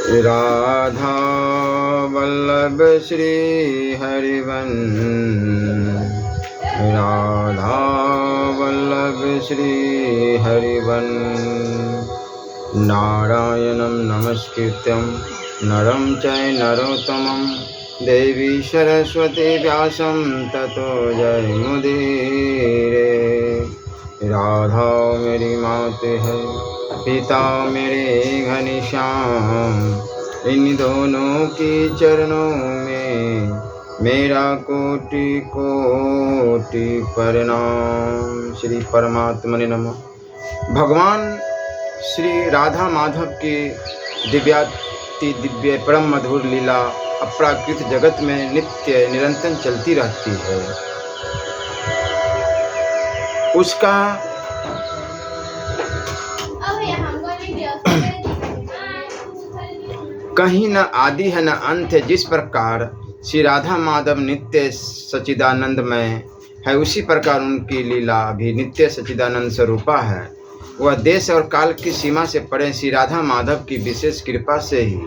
राधा वल्लभ श्री हरिवंश, राधा वल्लभ श्री हरिवंश। नारायणं नमस्कृत्यं नरं चैव नरोत्तमं देवी सरस्वती व्यासं ततो जयमुदीरये। राधा मेरी मात है, पिता मेरे घनश्याम, इन दोनों की चरणों में मेरा कोटि कोटि प्रणाम। श्री परमात्मने नमः। भगवान श्री राधा माधव की दिव्याति दिव्य परम मधुर लीला अपराकृत जगत में नित्य निरंतर चलती रहती है। उसका कहीं न आदि है न अंत है। जिस प्रकार श्री राधा माधव नित्य सच्चिदानंदमय है, उसी प्रकार उनकी लीला भी नित्य सच्चिदानंद स्वरूपा है। वह देश और काल की सीमा से परे श्री राधा माधव की विशेष कृपा से ही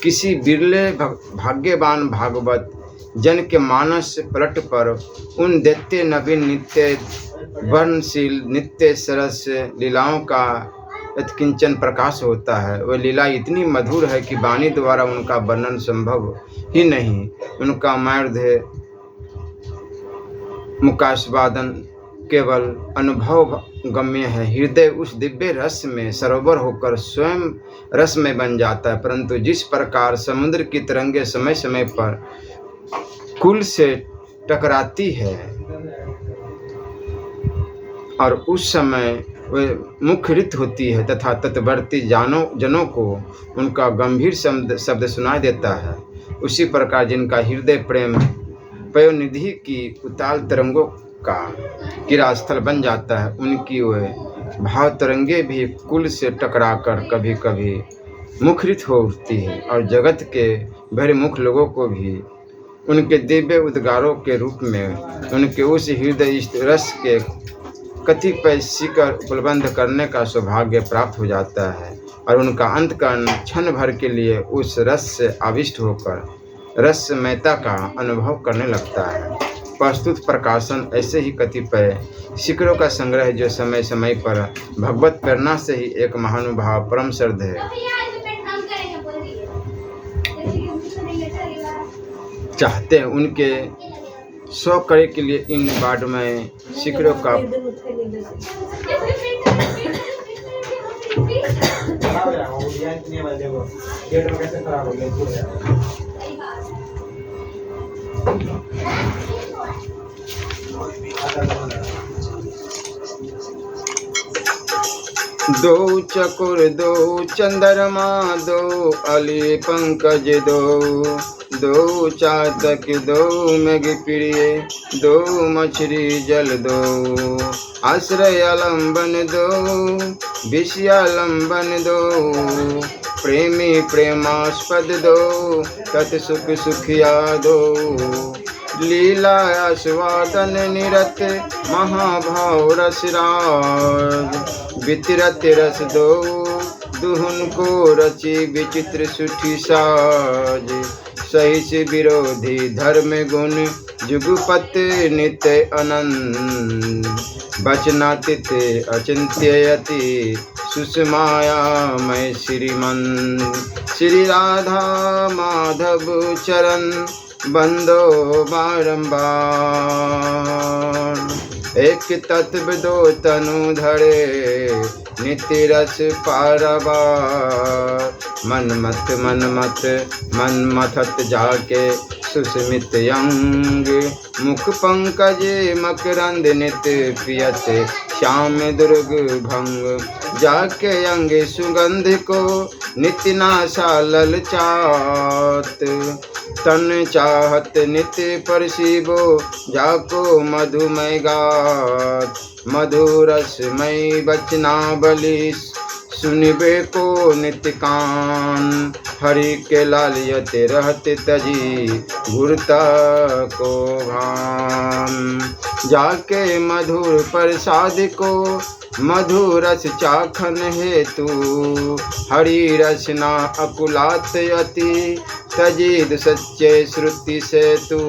किसी बिरले भाग्यवान भागवत जन के मानस पलट पर उन दैत्य नवीन नित्य वर्णशील नित्य सरस लीलाओं का यत्किंचन प्रकाश होता है। वह लीला इतनी मधुर है कि वाणी द्वारा उनका वर्णन संभव ही नहीं। उनका मार्ध्य मुकास्वादन केवल अनुभव गम्य है। हृदय उस दिव्य रस में सरोवर होकर स्वयं रस में बन जाता है। परंतु जिस प्रकार समुद्र की तरंगे समय समय पर कुल से टकराती है और उस समय वे मुखरित होती है तथा तटवर्ती जनों को उनका गंभीर शब्द सुनाई देता है, उसी प्रकार जिनका हृदय प्रेम पयोनिधि की उताल तरंगों का क्रीड़ास्थल बन जाता है, उनकी वे भाव तरंगे भी कुल से टकराकर कभी कभी मुखरित हो उठती है और जगत के बहिर्मुख लोगों को भी उनके दिव्य उद्गारों के रूप में उनके उस हृदय रस के कतिपय शिखर उपलब्ध करने का सौभाग्य प्राप्त हो जाता है और उनका अंतकरण क्षण भर के लिए उस रस से आविष्ट होकर रसमयता का अनुभव करने लगता है। प्रस्तुत प्रकाशन ऐसे ही कतिपय शिखरों का संग्रह जो समय समय पर भगवत प्रेरणा से ही एक महानुभाव परम श्रद्धेय चाहते हैं उनके सौ करे के लिए इन बाढ़ में शिखरों का दो चकोर दो चंद्रमा दो अली पंकज दो चातक दो मेघ प्रिय दो मछली जल दो आश्रय आलम्बन दो विषयालम्बन दो प्रेमी प्रेमास्पद दो तत् सुख सुखिया दो लीला आस्वादन निरत महाभाव रसराज वितरत रस दो दुहुन को रची विचित्र सुठी साज सही से विरोधी धर्म गुण जुगपत नित्य अनंत बचनातीत अचिंत्ययति सुषमाया मैं श्रीमंत श्री राधा माधव चरण बंदो बारंबार एक तत्व दो तनु धरे नित्य रस पारवार मन मथत जाके सुस्मित अंग मुख पंकज मकरंद नित्य पियत श्याम दुर्ग भंग जाके अंग सुगंध को नित्य नाशा ललचात तन चाहत नित्य परशिवो जाको मधुमय गात मधुरसमय बचनावली सुनिबे को नित्य कान हरि के लालियते रहते तजी गुरता को भान जाके मधुर प्रसाद को मधुरस चाखन हेतु हरि रसना अकुलात अति तजिद सच्चे श्रुति से तू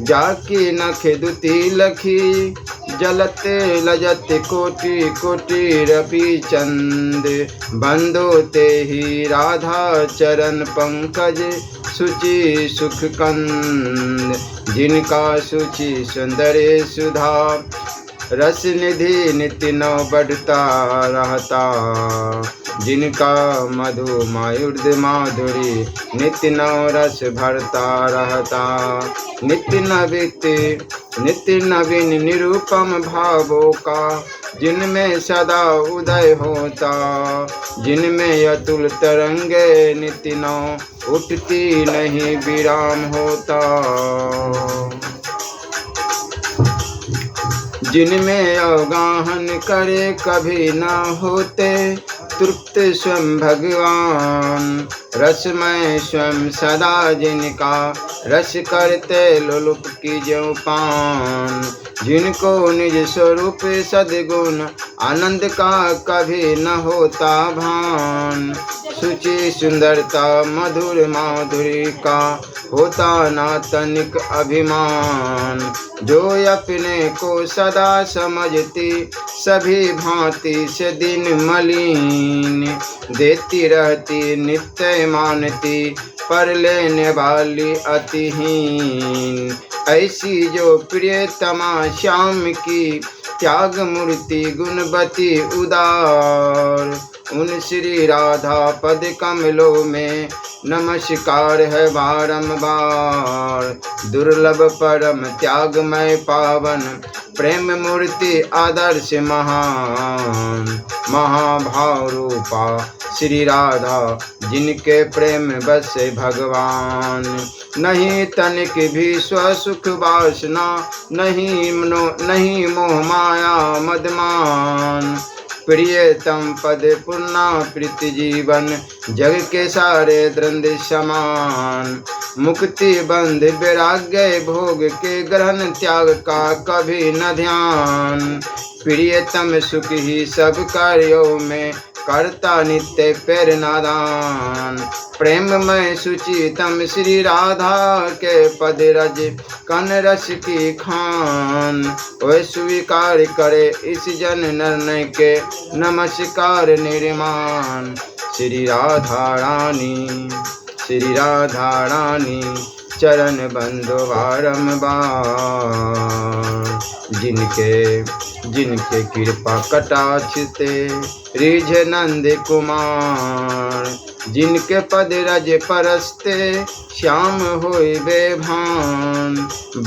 जाकी नख दुति लखी जलते लजत कोटि कोटि रवि चंद बंदो ते ही राधा चरण पंकज सुचि सुख कंद जिनका सुचि सुंदरे सुधा रस निधि नित्य नव बढ़ता रहता जिनका मधु मायुर्द माधुरी नित्य नव रस भरता रहता नित्य नवीन निरूपम भावों का जिनमें सदा उदय होता जिनमें अतुल तरंगे नित्य नव उठती नहीं विराम होता जिनमें अवगाहन करे कभी न होते तृप्त स्वयं भगवान रसमय स्वयं सदा जिनका रस करते लोलुप की जो पान जिनको निज स्वरूप सद्गुण आनंद का कभी न होता भान सुचि सुंदरता मधुर माधुरी का होता ना तनिक अभिमान जो अपने को सदा समझती सभी भांति से दिन मलिन देती रहती नित्य मानती पर लेने वाली अतिहीन ऐसी जो प्रियतमा श्याम की त्याग मूर्ति गुणवती उदार उन श्री राधा पद कमलों में नमस्कार है बारंबार दुर्लभ परम त्यागमय पावन प्रेम मूर्ति आदर्श महान महाभाव रूपा श्री राधा जिनके प्रेम बसे भगवान नहीं तनिक भी स्वसुख वासना नहीं मोह माया मदमान प्रियतम पद पूर्णा प्रीति जीवन जग के सारे द्वंद समान मुक्ति बंध वैराग्य भोग के ग्रहण त्याग का कभी न ध्यान प्रियतम सुख ही सब कार्यों में करता नित्य पैर नादान प्रेममय सुचितम श्री राधा के पद रज कन रस की खान वह स्वीकार करे इस जन निर्णय के नमस्कार निर्माण श्री राधा रानी चरण बंधु बारंबार जिनके कृपा कटाक्ष ते रिझ नंद कुमार जिनके पद रज परस्ते श्याम होय बेभान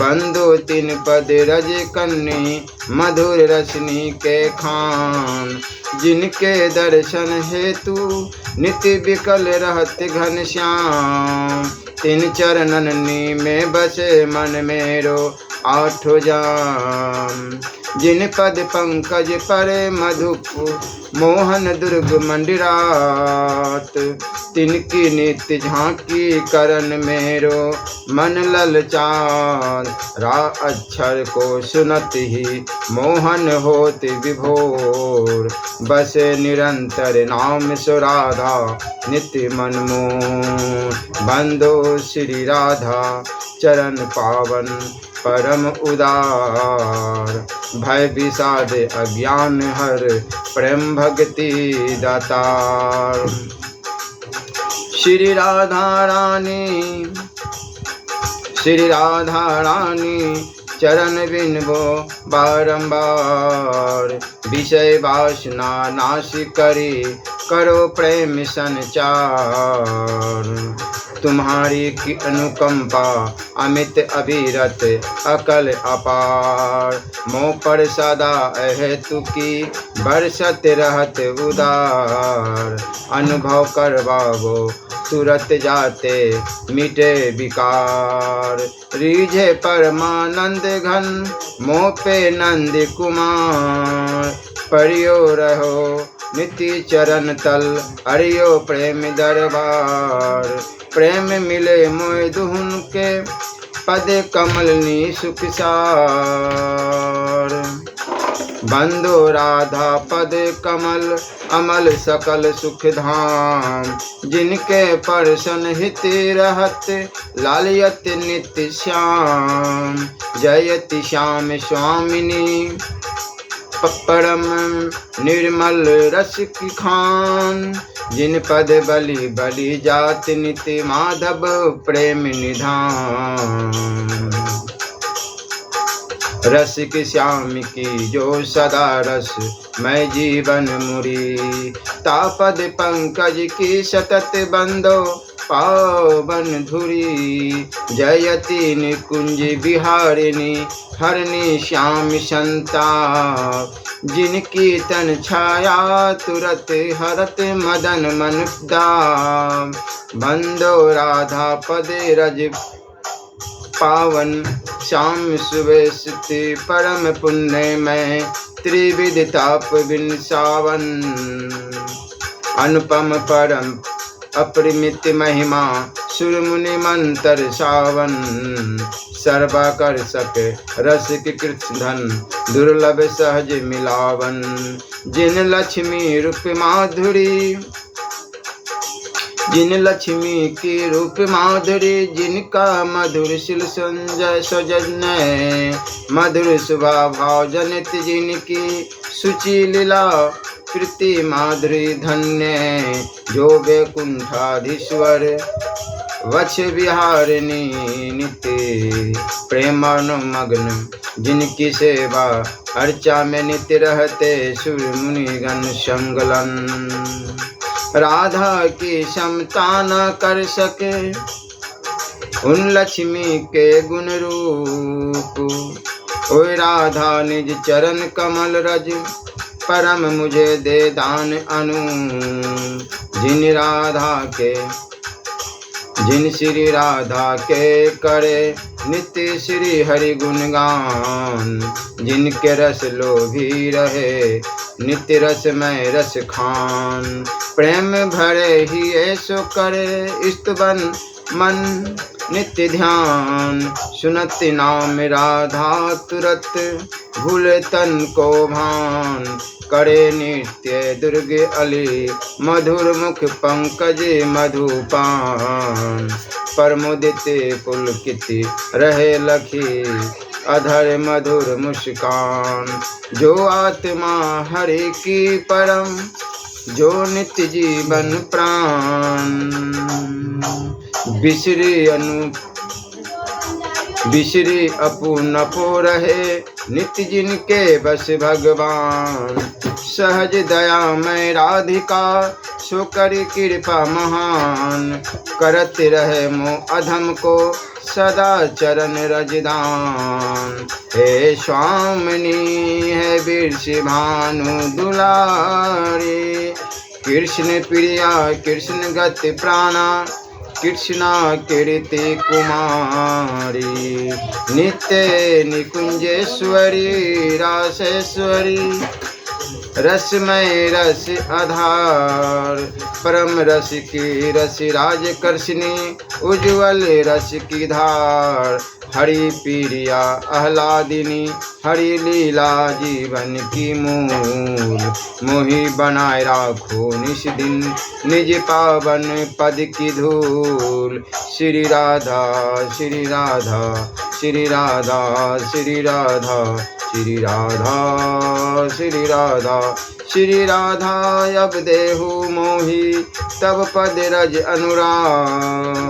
बंदो तिन पद रज कन्नी मधुर रसनी के खान जिनके दर्शन हेतु नित्य विकल रहत घन श्याम तिन चरणनी में बसे मन मेरो आठो जाम जिन पद पंकज परे मधुप मोहन दुर्ग मंडिरात तिनकी नित्य झांकी करन मेरो मन ललचात रा अक्षर को सुनत ही मोहन होत विभोर बसे निरंतर नाम सुराधा नित्य मनमोह बंदो श्री राधा चरण पावन परम उदार भय विषाद अज्ञान हर प्रेम भक्ति दातार श्री राधा रानी चरण बिनबो बारंबार विषय वासना नाश करी करो प्रेम संचार तुम्हारी की अनुकंपा अमित अभिरत अकल अपार मोह पर सदा अहेतु की बरसत रहत उदार अनुभव करवाओ तुरत जाते मिटे विकार रीझे परमानंद घन मोह पे नंद कुमार परियो रहो नित्य चरण तल हरियो प्रेम दरबार प्रेम मिले मोय दुहुन के पद कमलनी सुख सार। बंदो राधा पद कमल अमल सकल सुख धाम। जिनके परसन हित रहत लालियत नित्य श्याम। जयति श्याम स्वामिनी परम निर्मल रस की खान। जिन पद बलि बलि जात नित्य माधव प्रेम निधान। रस की श्याम की जो सदा रस मैं जीवन मुरी। तापद पंकज की सतत बंदो पावन धुरी। जयति निकुंज विहारिणी हरणी श्याम संताप। जिनकी तन छाया तुरत हरत मदन मन दाम। बंदो राधा पदे रज पावन श्याम सुवेशति परम पुण्य में त्रिविध ताप बिन सावन। अनुपम परम अपरिमित महिमा सुर मुनि मंत्र सावन। सर्वा कर सके रस की कृष्ण धन दुर्लभ सहज मिलावन। जिन लक्ष्मी रूप माधुरी जिन लक्ष्मी की रूप माधुरी। जिनका मधुर शिल संजय सजन मधुर स्वभाव जनित। जिनकी सुचि लीला प्रीति माधुरी धन्य। जो वैकुंठाधीश्वर वक्ष विहारिणी नित्य प्रेमानुमग्न। जिनकी सेवा अर्चा में नित्य रहते सुर मुनिगण संगलन। राधा की क्षमता न कर सके उन लक्ष्मी के गुण रूप। ओए राधा निज चरण कमल रज परम मुझे दे दान अनु। जिन श्री राधा के करे नित्य श्री हरि गुणगान। जिनके रस लोभी रहे नित्य रस में रस खान। प्रेम भरे ही ऐसो करे स्तुवन मन नित्य ध्यान। सुनत नाम राधा तुरत भूल तन को भान। करे नित्य दुर्ग अली मधुर मुख पंकज मधुपान। परमुदित पुलकित रहे लखी अधर मधुर मुस्कान। जो आत्मा हरि की परम जो नित्य जीवन प्राण। बिसरी अपू नपो रहे नित्य जिनके बस भगवान। सहज दया में राधिका सो कर कृपा महान। करत रहे मोह अधम को सदा चरण रजदान। हे स्वामिनी है वीर भानु दुलारी। कृष्ण प्रिया कृष्ण गति प्राणा कृष्णा कीर्ति कुमारी। नित्य निकुंजेश्वरी रासेश्वरी। रसमय रस आधार परम रस की रस राजकर्षिणी। उज्ज्वल रस की धार हरि प्रिया आह्लादिनी। हरि लीला जीवन की मूल। मोहि बनाए राखो निश दिन निज पावन पद की धूल। श्री राधा श्री राधा श्री राधा श्री राधा श्री राधा श्री राधा श्री राधा। अब देहु मोहि तब पद रज अनुराग।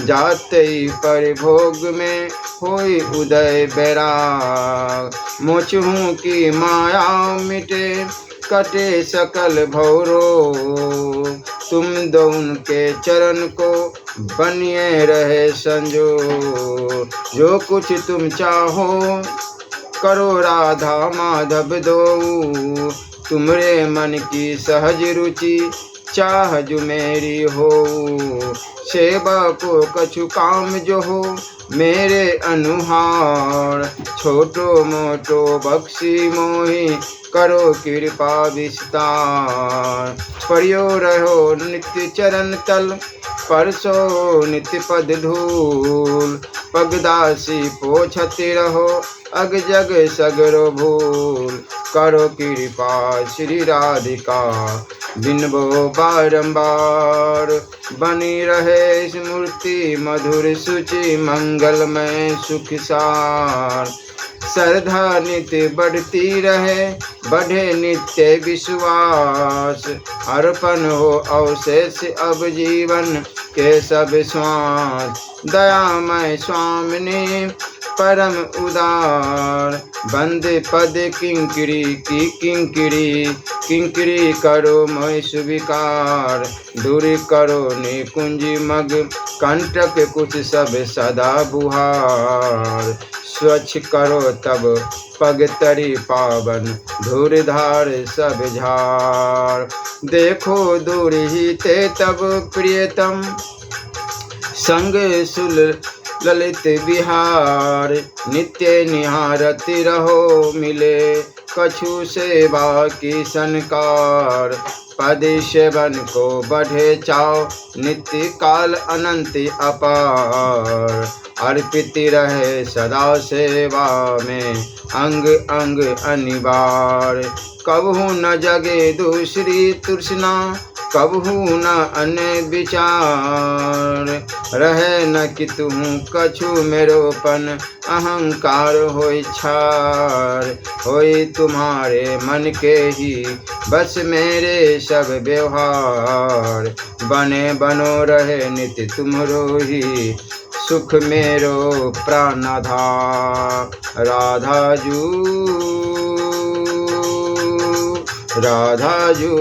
जाते परिभोग में होई उदय बैराग। मोचहूँ की माया मिटे कटे सकल भौरो। तुम दो उनके चरण को बनिए रहे संजो। जो कुछ तुम चाहो करो राधा माधव दो। तुमरे मन की सहज रुचि चाह जो मेरी हो। सेवा को कछु काम जो हो मेरे अनुहार। छोटो मोटो बख्शी मोहि करो कृपा विस्तार। पर्यो रहो नित्य चरण तल परसो नित्य पद धूल। पगदासी पोछते रहो अग जग सगरो भूल। करो कृपा श्री राधिका बिनबो बारंबार। बनी रहे स्मृति मधुर सुचि मंगलमय सुख सार। श्रद्धा नित्य बढ़ती रहे बढ़े नित्य विश्वास। अर्पण हो अवशेष अब जीवन के सब श्वास। दयामय स्वामिनी परम उदार। बंदे पद किंकरी की किंकरी करो मोहि स्वीकार। दूर करो निकुंज मग कंटक कुछ सब सदा बुहार। स्वच्छ करो तब पग तरी पावन धूरधार सब झार। देखो दूर ही ते तब प्रियतम संग सुल ललित विहार। नित्य निहारति रहो मिले कछु सेवा की सनकार। पद सेवन को बढ़े चाओ नित्य काल अनंत अपार। अर्पित रहे सदा सेवा में अंग अंग अनिवार्य। कबहू न जगे दूसरी तृष्णा कबहू न अन्य विचार। रहे न कि तुम कछु मेरोपन अहंकार होय छार। होय तुम्हारे मन के ही बस मेरे सब व्यवहार। बने बनो रहे नित्य तुमरो ही सुख मेरो प्राणाधार। राधाजू राधाजू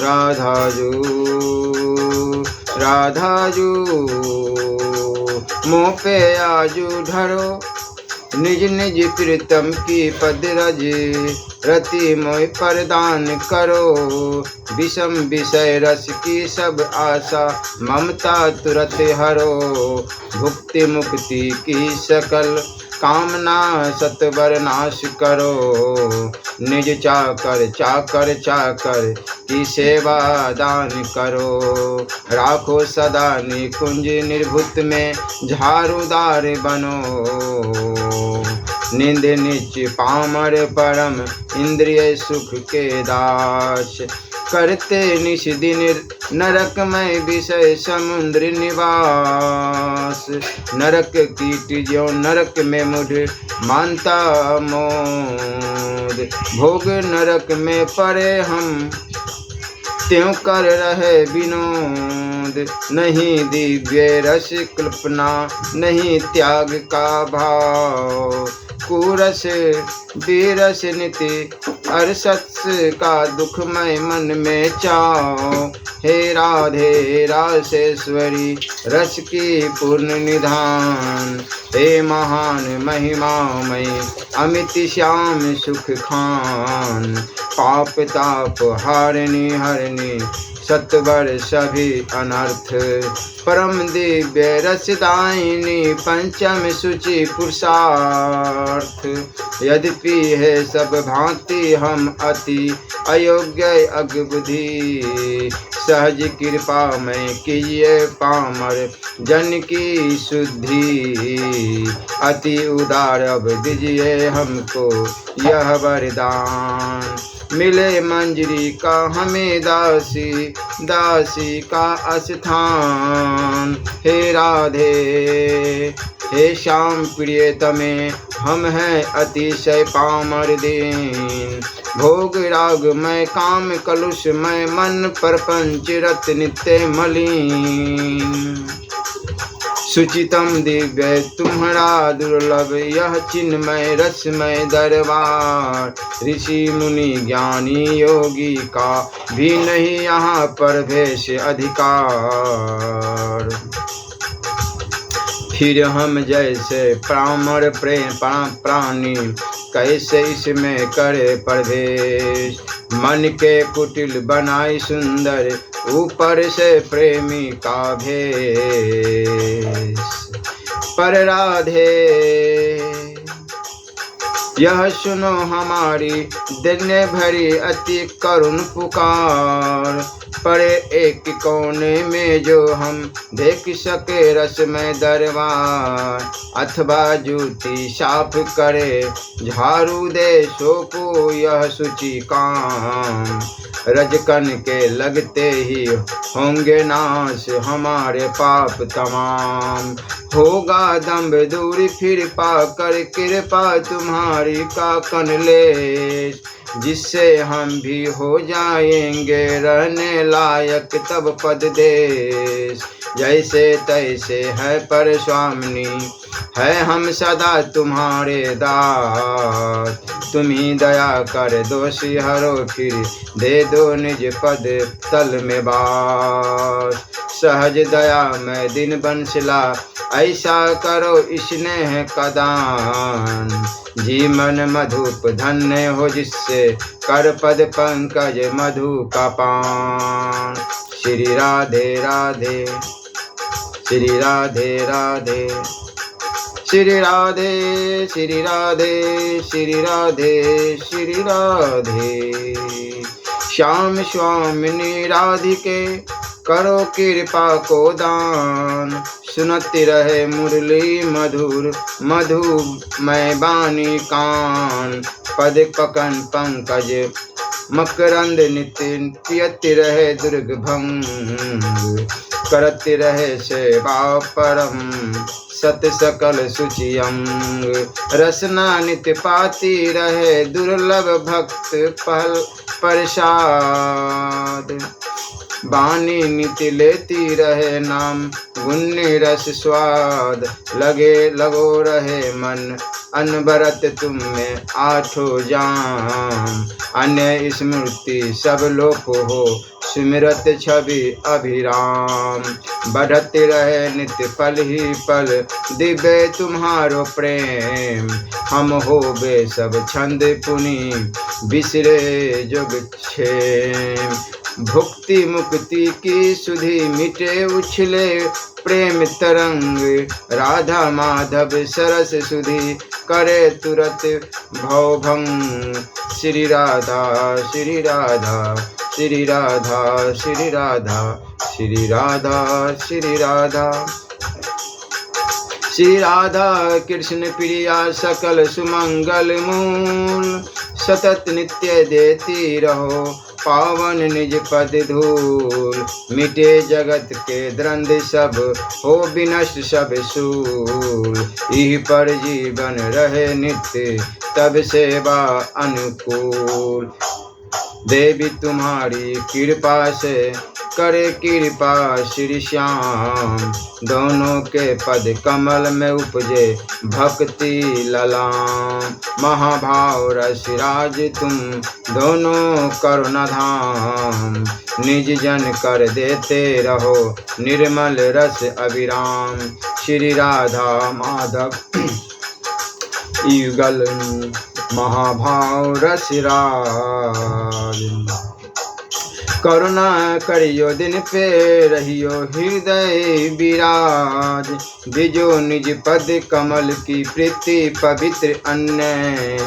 राधाजू राधाजू। मोह पे आजू ढरो निज निज प्रीतम की पद रज। रति मोह प्रदान करो विषम विषय रस की सब आशा। ममता तुरत हरो भुक्ति मुक्ति की सकल कामना सतवर नाश करो। निज चाकर चाकर चाकर की सेवा दान करो। राखो सदा निकुंज निर्भुत में झारूदार बनो। निंद नीच पामर परम इंद्रिय सुख के दास। करते निश दिन नरकमय विषय समुद्र निवास। नरक कीट जो नरक में मुझ मानता मोद। भोग नरक में पड़े हम त्यों कर रहे विनोद। नहीं दिव्य रस कल्पना नहीं त्याग का भाव। कुरस बीरस नीति अरसत्स का दुखमय मन में चाओ। हे राधे रासेश्वरी रस की पूर्ण निधान। हे महान महिमामय अमित श्याम सुख खान। पाप ताप हारनी हरनी सत्वर सभी अनर्थ। परम दिव्य रसदायिनी पंचम सूचि पुरुषार्थ। यद्यपि है सब भांति हम अति अयोग्य अज्ञबुद्धि। सहज कृपा में कीजिए पामर जन की शुद्धि। अति उदार अब दीजिए हमको यह वरदान। मिले मंजरी का हमें दासी दासी का स्थान। हे राधे हे श्याम प्रियतमे हम हैं अतिशय पामर दीन। भोग राग मैं काम कलुष मैं मन प्रपंच रत नित्य मलिन। सुचितम दिव्य तुम्हारा दुर्लभ यह चिन्मय रसमय दरबार। ऋषि मुनि ज्ञानी योगी का भी नहीं यहाँ पर भेष अधिकार। फिर हम जैसे पामर प्रेम प्राणी कैसे इसमें करे प्रवेश। मन के कुटिल बनाई सुंदर ऊपर से प्रेमी का भेष। पर राधे यह सुनो हमारी दिन भरी अति करुण पुकार, पड़े एक कोने में जो हम देख सके रसमय दरबार, अथवा जूती साफ करे झाड़ू दे सो को यह सूची काम, रजकन के लगते ही होंगे नाश हमारे पाप तमाम, होगा दम्भ दूर फिर पाकर कृपा तुम्हारी का कनलेश, जिससे हम भी हो जाएंगे रहने लायक तब पद देश, जैसे तैसे है पर स्वामिनी है हम सदा तुम्हारे दास, तुम ही दया कर दोषी हरो फिर दे दो निज पद तल में बास, सहज दया में दिन बंसला ऐसा करो स्नेह कदान, जीवन मधुप धन्य हो जिससे कर पद पंकज मधु का पान। श्री राधे राधे, श्री राधे राधे, श्री राधे श्री राधे, श्री राधे श्री राधे। श्याम स्वामिनी राधिके करो कृपा को दान, सुनती रहे मुरली मधुर मधुमय बानी कान, पद पकन पंकज मकरंद नित्य पियति रहे दुर्ग भंग, करती रहे सेवा परम सत सकल सुचियंग, रसना नित्य पाती रहे दुर्लभ भक्त पल प्रसाद, बानी नित्य लेती रहे नाम गुण्य रस स्वाद, लगो रहे मन अनबरत तुम में आठों जाम, अन्य स्मृति सब लोप हो सुमिरत छवि अभिराम, बढ़ते रहे नित्य पल ही पल दिव्य तुम्हारो प्रेम, हम हो बे सब छंद पुनि बिसरे जुग क्षेम, भुक्ति मुक्ति की सुधि मिटे उछले प्रेम तरंग, राधा माधव सरस सुधि करे तुरत भवभंग, श्री राधा श्री राधा, श्री राधा श्री राधा, श्री राधा श्री राधा, श्री राधा कृष्ण प्रिया सकल सुमंगल मूल, सतत नित्य देती रहो पावन निज पद धूल, मिटे जगत के द्वंद्व सब हो विनष्ट सब सूल, इह पर जीवन रहे नित्य तब सेवा अनुकूल, देवी तुम्हारी कृपा से करे कृपा श्री श्याम, दोनों के पद कमल में उपजे भक्ति ललाम, महाभाव रसराज तुम दोनों करुणाधाम, निज जन कर देते रहो निर्मल रस अविराम, श्री राधा माधव युगल महाभाव रसराज, करुणा करियो दिन पे रहियो हृदय विराज, दिजो निज पद कमल की प्रीति पवित्र अन्य,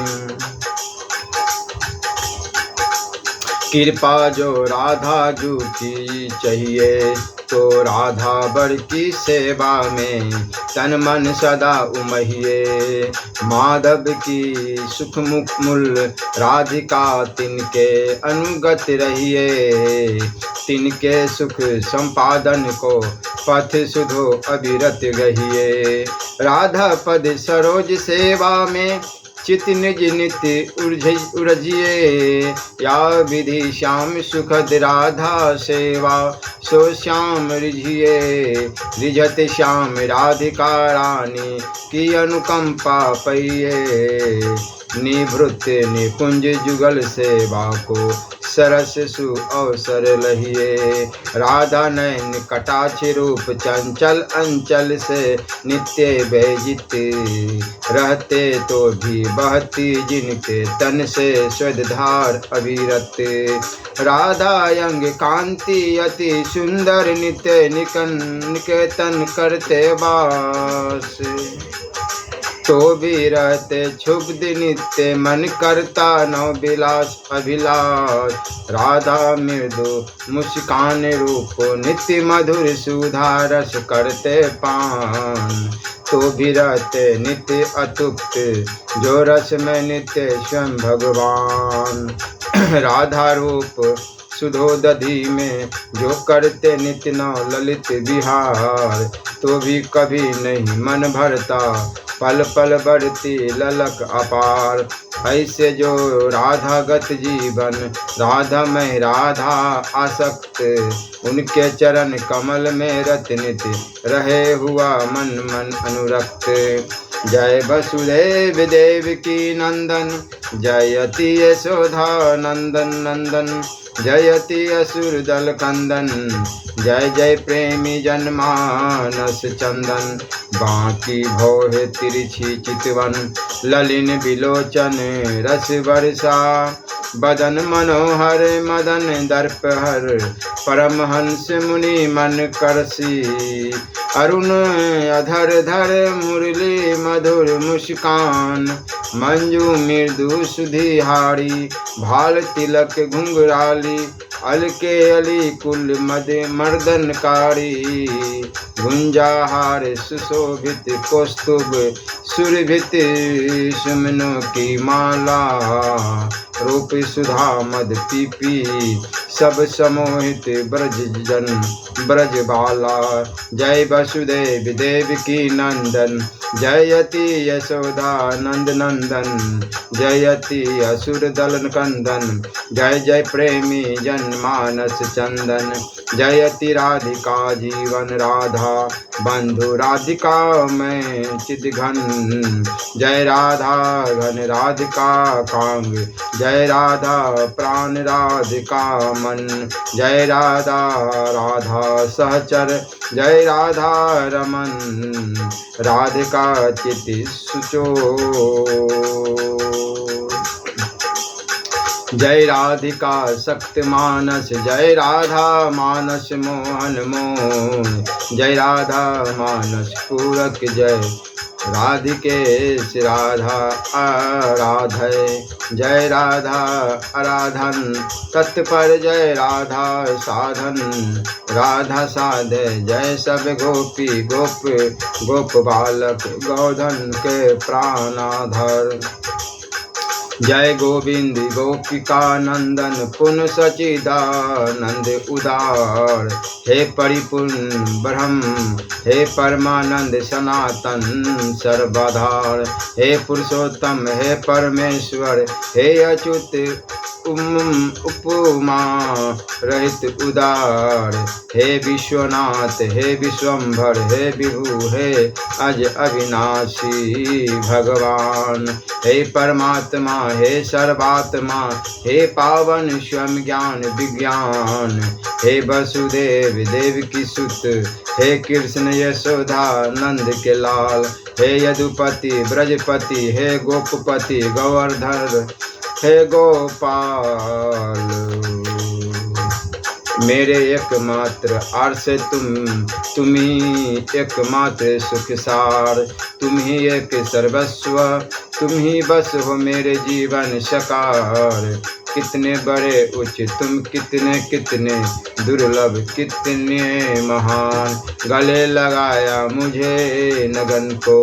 कृपा जो राधा जू की चाहिए तो राधा बर की सेवा में तन मन सदा उमहिए, माधव की सुख मुख मूल राधिका तिनके अनुगत रहिए, तिनके सुख संपादन को पथ सुधो अविरत गहिए, राधा पद सरोज सेवा में चित निज नित्य उलझिए, या विधि श्याम सुखद राधा सेवा सो श्याम रिझिए, रिझत श्याम राधिका रानी की अनुकंपा पइए, निभृत निकुंज जुगल सेवा को सरस सु अवसर लहिए, राधा नयन कटाक्ष रूप चंचल अंचल से नित्य व्यजित रहते तो भी बहती जिनके तन से स्वेदधार अविरत, राधा अंग कांति अति सुंदर नित्य निकेतन करते वास, तो भी रहते क्षुब्ध नित्य मन करता नौ विलास अभिलाष। राधा मृदु मुस्कान रूप नित्य मधुर सुधा रस करते पान। तो भी रहते नित्य अतुप्त जो रस में नित्य स्वयं भगवान। राधा रूप सुधोदधि में जो करते नित्य नव ललित विहार। तो भी कभी नहीं मन भरता पल पल बढ़ती ललक अपार। ऐसे जो राधागत जीवन राधा में राधा आसक्त। उनके चरण कमल में रत नित रहे हुआ मन मन अनुरक्त। जय वसुदेव देवकी नंदन जयति यशोधा नंदन नंदन। जयति असुर दल कंदन जय जय प्रेमी जनमानस चंदन। बांकी भोहे तिरछी चितवन ललिन विलोचन रस वर्षा। बदन मनोहर मदन दर्पहर परमहंस मुनि मन करसी। अरुण अधर धर मुरली मधुर मुस्कान। मंजू मृदु सुधिहारी भाल तिलक घुंघराली। अलके अली कुल मद मर्दनकारी। गुंजाहार सुशोभित कौस्तुभ सुरभित सुमनों की माला। रूप सुधा मद पीपी सब समोहित ब्रज जन ब्रज बाला। जय वसुदेव देवकी नंदन जयति यशोदा नंद नंदन। जयति असुर दलन कंदन जय जय प्रेमी जनमानस चंदन। जयति राधिका जीवन राधा बंधु राधिका में चिदघन। जय राधा घन राधिका कांग जय राधा प्राण राधिका मन। जय राधा राधा सहचर जय राधा रमन। राधिका चिति सुचो जय राधिका शक्त मानस। जय राधा मानस मोहन मोह। जय राधा मानस पूरक जय राधिके राधा आराधय। जय राधा आराधन तत्पर जय राधा साधन। राधा साधे जय सब गोपी गोप गोप बालक गोधन के प्राणाधर। जय गोविंद गोपिका नंदन पुन सचिदानंद उदार। हे परिपूर्ण ब्रह्म हे परमानंद सनातन सर्वाधार। हे पुरुषोत्तम हे परमेश्वर हे अच्युत उपमा रहित उदार। हे विश्वनाथ हे विश्वंभर हे विभु हे अज अविनाशी भगवान। हे परमात्मा हे सर्वात्मा हे पावन स्वयं ज्ञान विज्ञान। हे वसुदेव देवकी सुत हे कृष्ण यशोदा नंद के लाल। हे यदुपति ब्रजपति हे गोपपति गोवर्धन हे गोपाल। मेरे एकमात्र आर्ष तुम ही एकमात्र सुख सार। तुम ही एक सर्वस्व तुम ही बस हो मेरे जीवन सकार। कितने बड़े उच्च तुम कितने कितने दुर्लभ कितने महान। गले लगाया मुझे नगन को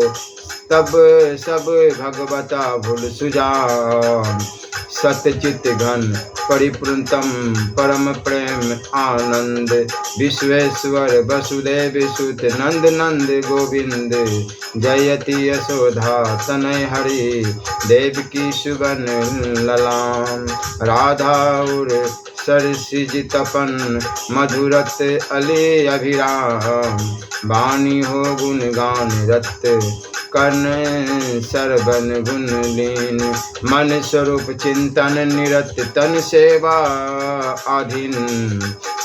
तब सब भगवता भूल सुजान। सतचित घन परिपूर्णतम परम प्रेम आनंद। विश्वेश्वर वसुदेव सुत नंद नंद गोविंद। जयति यशोदा तनय हरि देवकी सुबन ललाम। राधा और सरसिज तपन मधुरत अले अभिराम। वाणी हो गुण गान रत कर्ण सरबन गुण लीन। मन स्वरूप चिंतन निरत तन सेवा आधीन।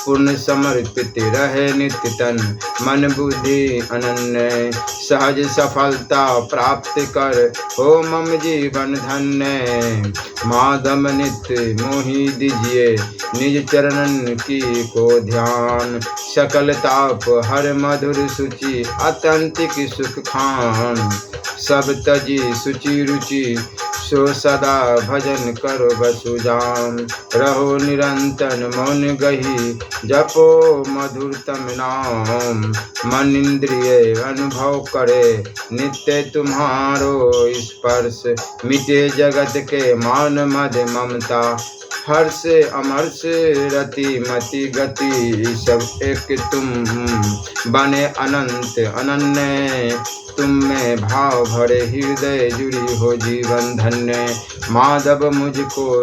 पूर्ण समर्पित रहे नित्य तन मन बुद्धि अनन्य। सहज सफलता प्राप्त कर हो मम जीवन धन्य। माधव नित्य मोहि दीजिए निज चरणन की को ध्यान। सकल ताप हर मधुर सुचि अतंतिक सुख खान। सब तजी सुचि रुचि सो सदा भजन करो बसु जाम। रहो निरंतर मौन गही जपो मधुरतम नाम। मन इंद्रिय अनुभव करे नित्य तुम्हारो स्पर्श। मिटे जगत के मान मद ममता हर्ष अमर्ष रति मति गति सब एक तुम। बने अनंत अनन्य तुम में भाव भरे हृदय जुड़ी हो जीवन धन्य। माधव मुझको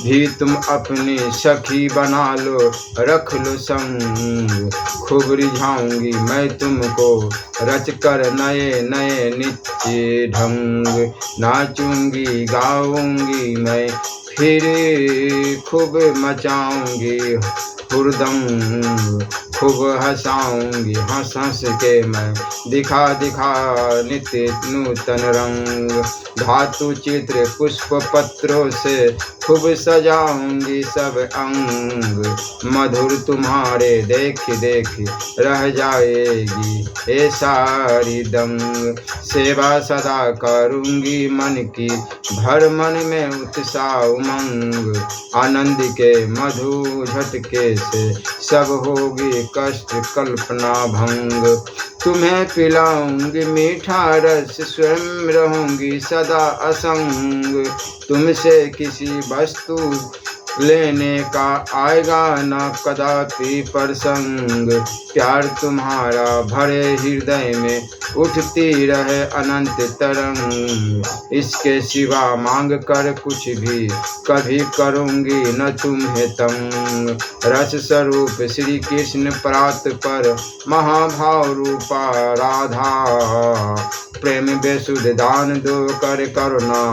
भी तुम अपनी सखी बना लो रख लो संग। खूब रिझाऊंगी मैं तुमको रच कर नए नए नित्य ढंग। नाचूंगी गाऊंगी मैं फिर खूब मचाऊंगी हुरदंग। खूब हंसाऊंगी हंस हंस के मैं दिखा दिखा नित्य नूतन रंग। धातु चित्र पुष्प पत्रों से खूब सजाऊंगी सब अंग। मधुर तुम्हारे देख देख रह जाएगी ये सारी दंग। सेवा सदा करूंगी मन की भर मन में उत्साह उमंग। आनंद के मधु झटके से सब होगी कष्ट कल्पना भंग। तुम्हें पिलाऊंगी मीठा रस स्वयं रहूंगी सदा असंग। तुमसे किसी वस्तु लेने का आएगा न कदापि प्रसंग। प्यार तुम्हारा भरे हृदय में उठती रहे अनंत तरंग। इसके सिवा मांग कर कुछ भी कभी करूंगी न तुम्हें तंग। रस स्वरूप श्री कृष्ण प्रात पर महाभाव रूपा राधा। प्रेम बेसुध दान दो कर करुणा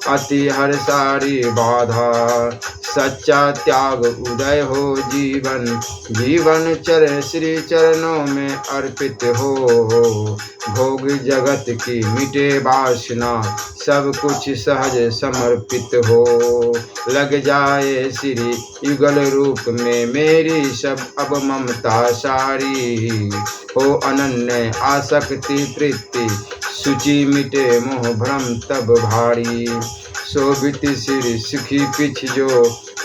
अति हर सारी बाधा। सच्चा त्याग उदय हो जीवन जीवन चरण श्री चरणों में अर्पित हो। भोग जगत की मिटे वासना सब कुछ सहज समर्पित हो। लग जाए श्री युगल रूप में मेरी सब अब ममता सारी। हो अनन्य आसक्ति तृप्ति सुचि मिटे मोह भ्रम तब भारी। शोभित सिर सुखी पिछ जो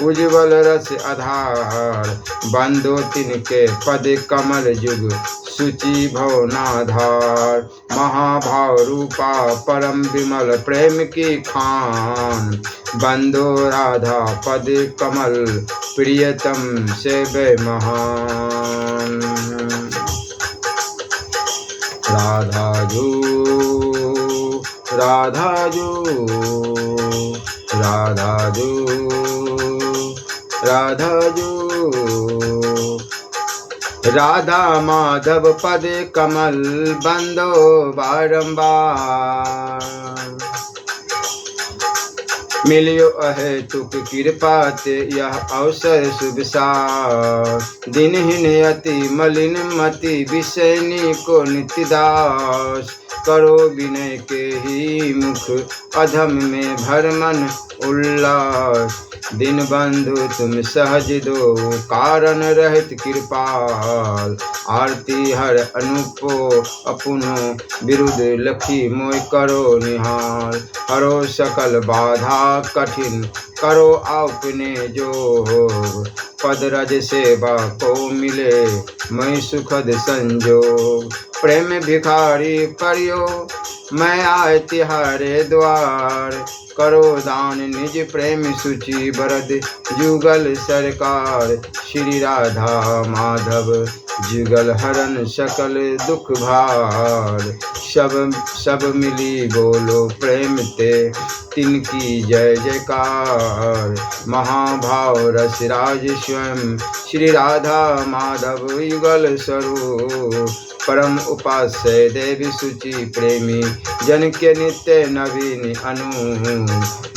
उज्ज्वल रस आधार। बंदो तिनके पद कमल जुग सुचि भवनाधार। महाभाव रूपा परम विमल प्रेम की खान। बंदो राधा पद कमल प्रियतम से वे महान। राधा जो राधा जो राधा जो राधा जो। राधा माधव पद कमल बंदो बारंबार। मिलियो अहेतुक कृपा ते यह अवसर शुभ सा। दिनहीन अति मलिन मति विषयनी को नित्यदास। करो विनय के ही मुख अधम में भर मन उल्लास। दिन बंधु तुम सहज दो कारण रहित कृपाल। आरती हर अनुपो अपुनो विरुद्ध लखी मोय करो निहाल। हरो सकल बाधा कठिन करो आपने जोग। पद रज सेवा को मिले मैं सुखद संजोग। प्रेम भिखारी परियो मैं आए तिहारे द्वार। करो दान निज प्रेम सुचि बरद जुगल सरकार। श्री राधा माधव जुगल हरन सकल दुख भार। सब मिली बोलो प्रेम ते तिनकी जय जयकार। महाभाव रस राज स्वयं श्री राधा माधव युगल स्वरूप। परम उपास्य देवी सुचि प्रेमी जन के नित्य नवीन अनु।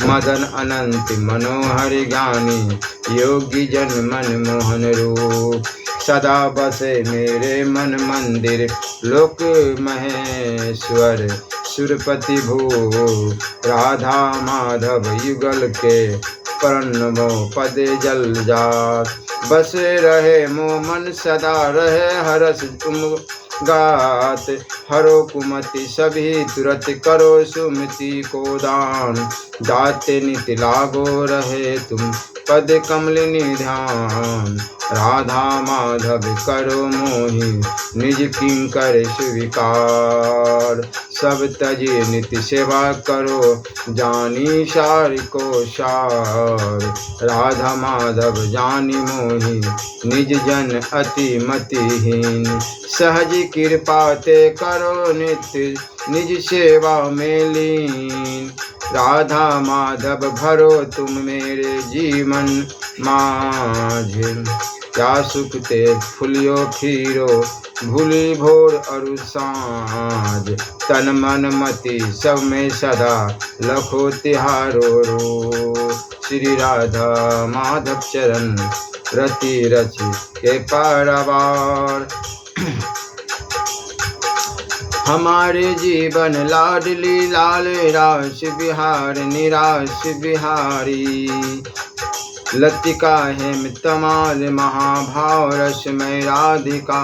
मदन अनंत मनोहर ज्ञानी योगी जन मन मोहन रूप। सदा बसे मेरे मन मंदिर लोक महेश्वर सुरपति भू। राधा माधव युगल के परन्नमो पदे जल जात। बस रहे मो मन सदा रहे हरस तुम गात। हरो कुमति सभी तुरत करो सुमति को दान। जाते नित लागो रहे तुम पद कमलिनी ध्यान। राधा माधव करो मोहि निज किंकर स्वीकार। सब तजे नित्य सेवा करो जानी सार को सार। राधा माधव जानी मोहि निज जन अति मतिहीन। सहज कृपा ते करो नित्य निज सेवा में लीन। राधा माधव भरो तुम मेरे जीवन माझ। क्या सुख ते फुलियो खीरो भूली भोर अरु साँझ। तन मन मति सब में सदा लखो तिहारो रो। श्री राधा माधव चरण रति रचि के पारावार। हमारे जीवन लाडली लाल रास बिहार निराश बिहारी। लतिका हेम तमाल महाभाव रसमय राधिका।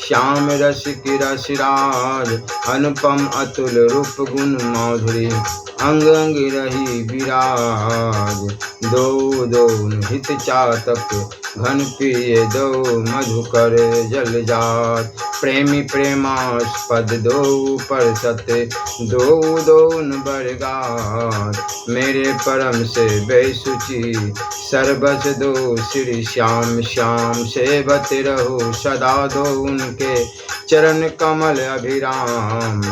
श्याम रस की रस राज अनुपम अतुल रूप गुण माधुरी। अंग अंग रही विराज। दो दो हित चातक घन पिए दो मधुकर जल जात। प्रेमी प्रेमास्पद दो पर सत्य दो दोन बरगात। मेरे परम से बेसुची सर्वस दो श्री श्याम श्याम। सेवत रहो सदा दो उनके चरण कमल अभिराम।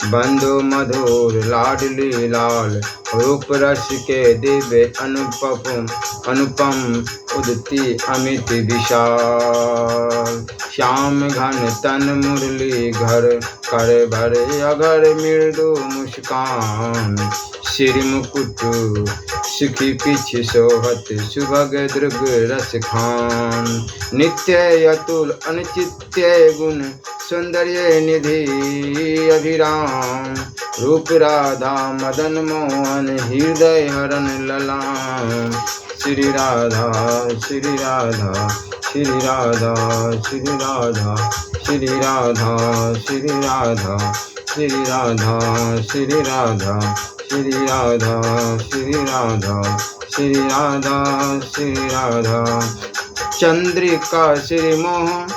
बंधु मधुर लाडली लाल रूप रस के दिव्य अनुपम उदती अमित विशाल। श्याम घन तन मुरली घर कर भर अगर मृदु मुस्कान। सिर मुकुट सुखी पीछ सोहत सुभग दृग रस खान। नित्य अतुल अनचित्य गुण सौंदर्य निधि अभिराम। रूप राधा मदन मोहन हृदय हरण ललाम। श्री राधा श्री राधा श्री राधा श्री राधा श्री राधा श्री राधा श्री राधा श्री राधा श्री राधा श्री राधा श्री राधा श्री राधा। चंद्रिका श्री मोह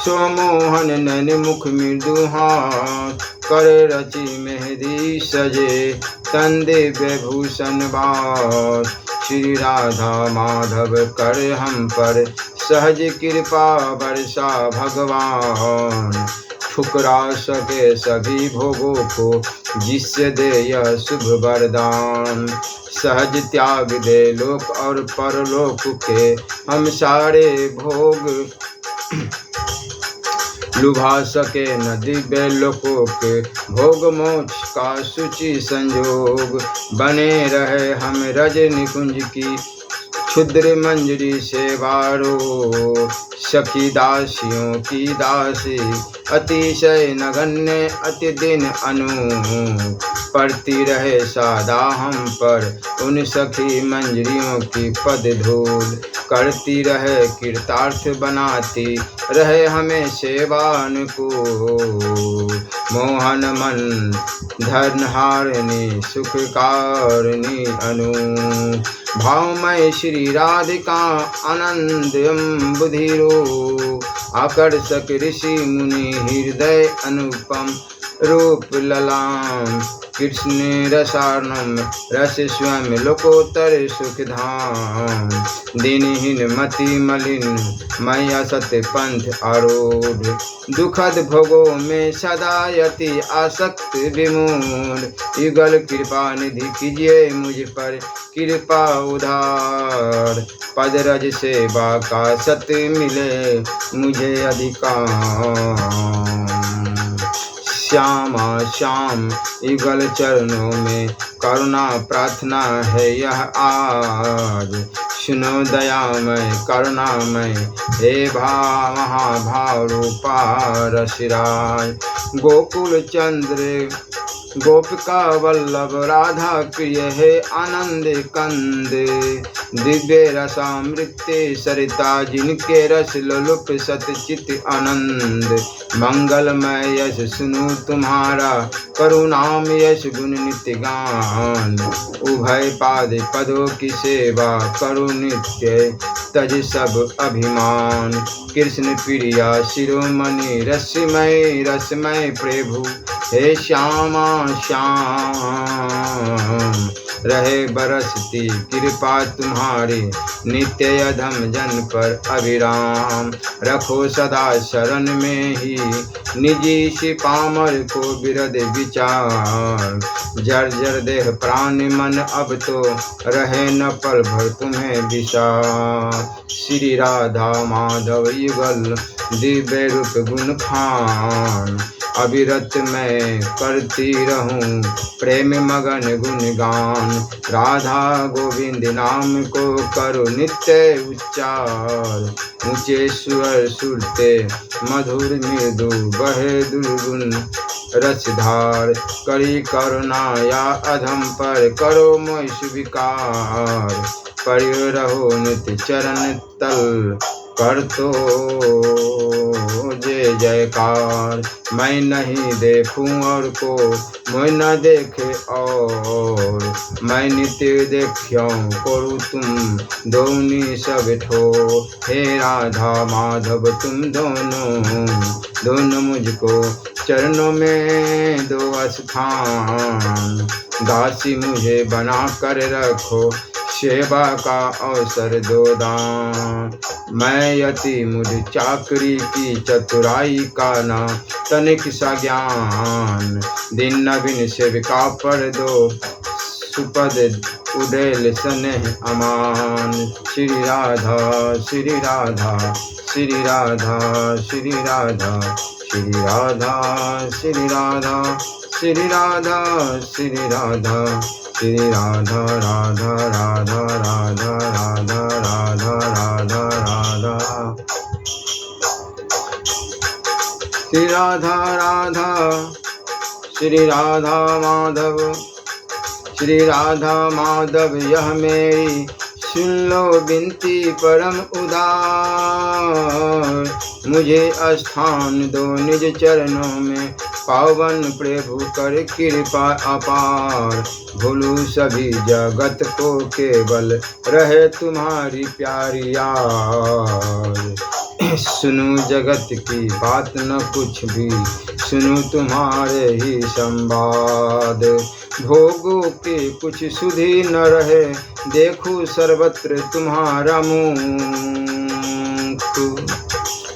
सोमोहन नैन मुख मृदु हाथ। कर रचि मेहंदी सजे तन दिव्य भूषण बात। श्री राधा माधव कर हम पर सहज कृपा वर्षा भगवान। ठुकरा सके सभी भोगों को जिससे दे यह शुभ वरदान। सहज त्याग दे लोक और परलोक के हम सारे भोग। लुभा सके न दिव्य लोकों के भोग मोक्ष का सूची संजोग। बने रहे हम रज निकुंज की क्षुद्र मंजरी से वारो। सखी दासियों की दासी अतिशय नगण्य अति दिन अनु। पड़ती रहे सादा हम पर उन सखी मंजरियों की पद धूल। करती रहे कृतार्थ बनाती रहे हमें सेवान को। मोहन मन धर्महारिणी सुखकारिणी अनु। भावमय श्री राधिका आनंदम बुधिरो। आकर्षक ऋषि मुनि हृदय अनुपम रूप ललाम। कृष्ण रसार्णम रस स्वयं लोकोत्तर सुखधाम। दिनहीन मति मलिन मैया सत्य पंथ आरूढ़। दुखद भोगों में सदा यति आसक्त विमूढ़। युगल कृपा निधि कीजिए मुझ पर कृपा उधार। पद रज सेवा का सत्य मिले मुझे अधिकार। श्यामा श्याम युगल चरणों में करुणा प्रार्थना है यह आज। सुनो दयामय करुणामय हे महाभाव रूपा रसिराज। गोकुल चंद्र गोपिका वल्लभ राधा प्रिय है आनंद कंद। दिव्य रसामृत्य सरिता जिनके रस लोलुप सतचित आनंद। मंगलमय यश सुनु तुम्हारा करुणाम यश गुण नित्य गान। उभय पाद पदों की सेवा करो नित्य तज सब अभिमान। कृष्ण प्रिया शिरोमणि रसमय रसमय प्रभु हे श्यामा श्याम। रहे बरसती कृपा तुम्हारी नित्य अधम जन पर अविराम। रखो सदा शरण में ही निजी से पामर को बिरद विचार। जर्जर देह प्राण मन अब तो रहे न पल भर तुम्हें विचार। श्री राधा माधव युगल दिव्य रूप गुण खान। अविरत मैं करती रहूं प्रेम मगन गुणगान। राधा गोविंद नाम को करो नित्य उच्चार। ऊंचे स्वर सुरते मधुर मृदु बहे दुर्गुण रसधार। करी करुणा या अधम पर करो मोह स्वीकार। पर्यो रहो नित्य चरण तल कर तो जय जयकार। मैं नहीं देखूं और को मैं न देखे और। मैं नित्य देखूं करूँ तुम दोनों सब ठो। हे राधा माधव तुम दोनों मुझको चरणों में दो स्थान। दासी मुझे बना कर रखो सेवा का अवसर दो दान। मैं यति मुझ चाकरी की चतुराई का ना तनिक सा ज्ञान। दिन नवीन सेविका पर दो सुपद उड़ेल स्नेह अमान। श्री राधा श्री राधा श्री राधा श्री राधा श्री राधा श्री राधा श्री राधा श्री राधा श्री राधा राधा राधा राधा राधा राधा राधा राधा श्री राधा राधा श्री राधा माधव श्री राधा माधव यह मेरी सुन लो बिनती परम उदार। मुझे स्थान दो निज चरणों में पावन प्रभु कर कृपा अपार। भूलू सभी जगत को केवल रहे तुम्हारी प्यारी यार। सुनू जगत की बात न कुछ भी सुनू तुम्हारे ही संवाद। भोगों के कुछ सुधि न रहे देखो सर्वत्र तुम्हारा मुख।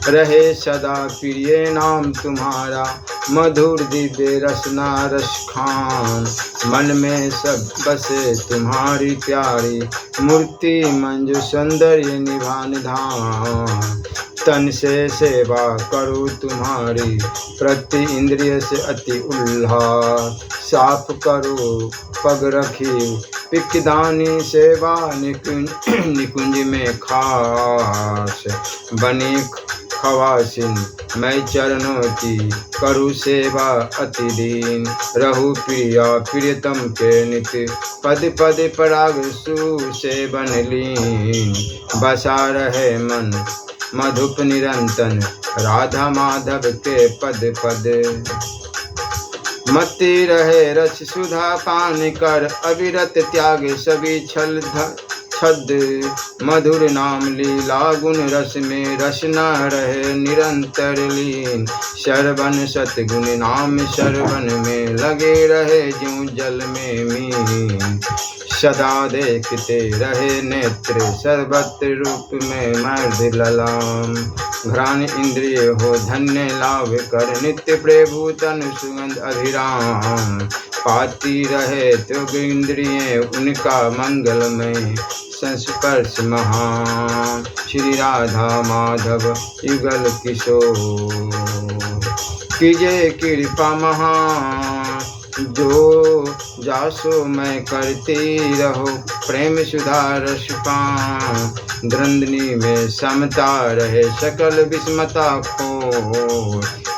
रहे सदा प्रिय नाम तुम्हारा मधुर दिव्य रसना रस खान। मन में सब बसे तुम्हारी प्यारी मूर्ति मंजु सौंदर्य निभान धाम। तन से सेवा करो तुम्हारी प्रति इंद्रिय से अति उल्लास। साफ करो पग रखी पिकदानी सेवा निकुंज में खास। बनी खवासिन मैं चरणों की करूँ सेवा अति दीन। रहु प्रिया प्रियतम के नित्य पद पद पराग सुसेवन लीन। बसा रहे मन मधुप निरंतन राधा माधव के पद पद। मति रहे रस सुधा पान कर अविरत त्याग सभी छल छद। मधुर नाम लीला गुण रस में रसना रहे निरंतर लीन। श्रवण सतगुण नाम श्रवण में लगे रहे ज्यों जल में मीन। सदा देखते रहे नेत्र सर्वत्र रूप में मर्द ललाम। घ्राण इंद्रिय हो धन्य लाभ कर नित्य प्रभु तन सुगंध अभिराम। पाती रहे तो इंद्रिय उनका मंगलमय संस्पर्श महान। श्री राधा माधव युगल किशोर कीजे कृपा महान। जो जासो मैं करती रहो प्रेम सुधा रस पान। द्वंद्वनी में समता रहे सकल विस्मता खो।